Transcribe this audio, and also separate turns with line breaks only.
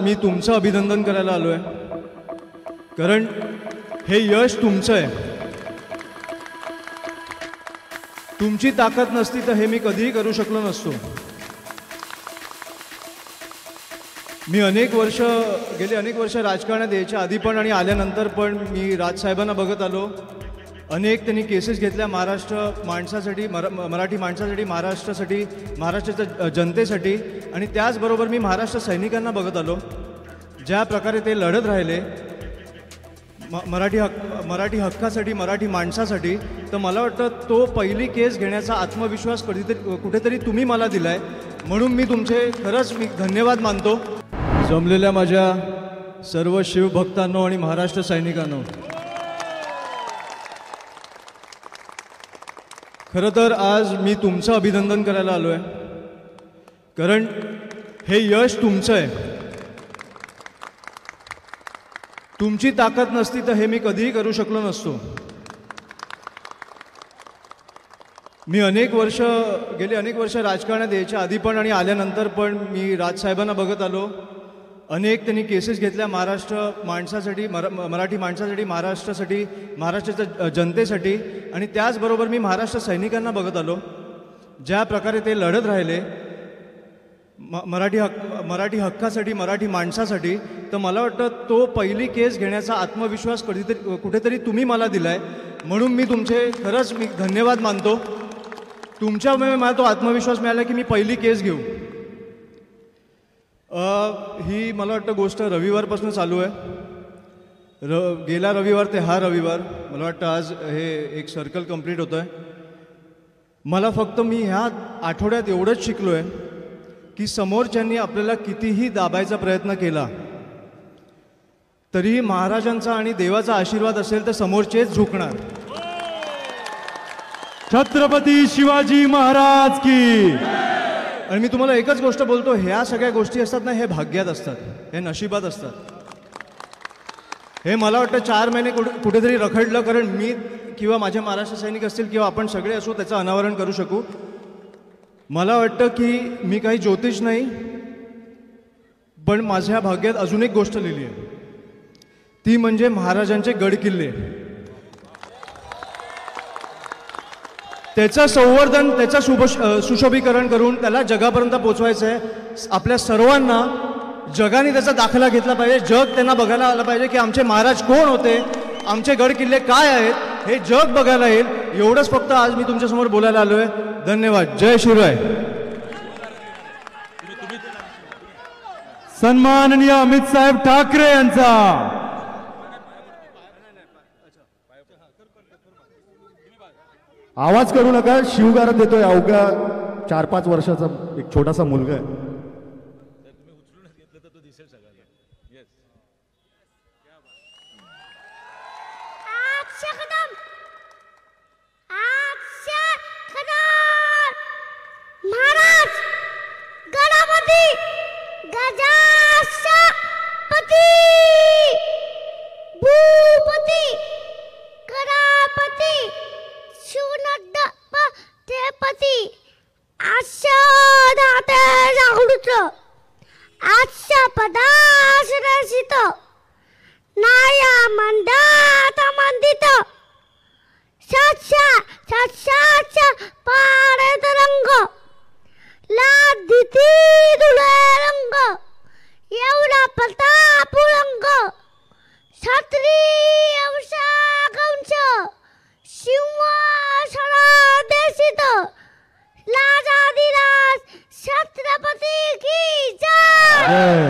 मी तुमचं अभिनंदन करायला आलो आहे, कारण हे यश तुमचं आहे. तुमची ताकद नसती तर हे मी कधीही करू शकलो नसतो. मी गेली अनेक वर्ष राजकारणात यायच्या आधी पण आणि आल्यानंतर पण मी राजसाहेबांना बघत आलो. अनेक त्यांनी केसेस घेतल्या महाराष्ट्र माणसासाठी, मराठी माणसासाठी, महाराष्ट्रासाठी, महाराष्ट्राच्या जनतेसाठी. आणि त्याचबरोबर मी महाराष्ट्र सैनिकांना बघत आलो, ज्या प्रकारे ते लढत राहिले मराठी हक्कासाठी, मराठी माणसासाठी. तर मला वाटतं तो पहिली केस घेण्याचा आत्मविश्वास कुठेतरी तुम्ही मला दिलाय, म्हणून मी तुमचे खरंच धन्यवाद मानतो. जमलेल्या माझ्या सर्व शिवभक्तांनो आणि महाराष्ट्र सैनिकांनो, खरं तर आज मी तुमचं अभिनंदन करायला आलो आहे, कारण हे यश तुमचं आहे. तुमची ताकद नसती तर हे मी कधीही करू शकलो नसतो. मी गेली अनेक वर्ष राजकारणात यायच्या आधी पण आणि आल्यानंतर पण मी राजसाहेबांना बघत आलो. अनेक त्यांनी केसेस घेतल्या महाराष्ट्र माणसासाठी, मराठी माणसासाठी, महाराष्ट्रासाठी, महाराष्ट्राच्या जनतेसाठी. आणि त्याचबरोबर मी महाराष्ट्र सैनिकांना बघत आलो, ज्या प्रकारे ते लढत राहिले मराठी हक्कासाठी, मराठी माणसासाठी. तर मला वाटतं तो पहिली केस घेण्याचा आत्मविश्वास कुठेतरी तुम्ही मला दिलाय, म्हणून मी तुमचे खरंच धन्यवाद मानतो. तुमच्यामुळे मला तो आत्मविश्वास मिळाला की मी पहिली केस घेऊ. ही मला वाटतं गोष्ट रविवारपासून चालू आहे. गेला रविवार ते हा रविवार, मला वाटतं आज हे एक सर्कल कंप्लीट होतं आहे. मला फक्त मी ह्या आठवड्यात एवढंच शिकलो आहे की समोरच्यांनी आपल्याला कितीही दाबायचा प्रयत्न केला तरीही महाराजांचा आणि देवाचा आशीर्वाद असेल तर समोरचेच झुकणार.
छत्रपती शिवाजी महाराज की.
आणि मी तुम्हाला एकच गोष्ट बोलतो, ह्या सगळ्या गोष्टी असतात ना, हे भाग्यात असतात, हे नशिबात असतात. हे मला वाटतं 4 महिने कुठेतरी रखडलं, कारण मी किंवा माझे महाराष्ट्र सैनिक असतील किंवा आपण सगळे असू त्याचं अनावरण करू शकू. मला वाटतं की मी काही ज्योतिष नाही, पण माझ्या भाग्यात अजून एक गोष्ट लिहिली आहे, ती म्हणजे महाराजांचे गडकिल्ले. त्याचं संवर्धन, त्याचं सुशोभीकरण करून त्याला जगापर्यंत पोचवायचं आहे. आपल्या सर्वांना जगाने त्याचा दाखला घेतला पाहिजे. जग त्यांना बघायला आलं पाहिजे की आमचे महाराज कोण होते, आमचे गडकिल्ले काय आहेत, हे जग बघायला येईल. एवढंच फक्त आज मी तुमच्यासमोर बोलायला आलो आहे. धन्यवाद. जय शिवराय.
सन्माननीय अमित साहेब ठाकरे यांचा आवाज करू नका. शिवगारद देतोय. अवघ्या 4-5 वर्षाचा एक छोटासा मुलगा आहे.
महाराज गणपती गजापती भूपती गणपती शिवनड्डपती आशा जागृत आशा पदाश्रसित नाया मंदात मंदित साक्षा पारद रंग लादिती दुले रंग एवढा प्रताप रंग क्षत्रिय वंश सिंहासनादेशित राजाधिराज छत्रपती की जय.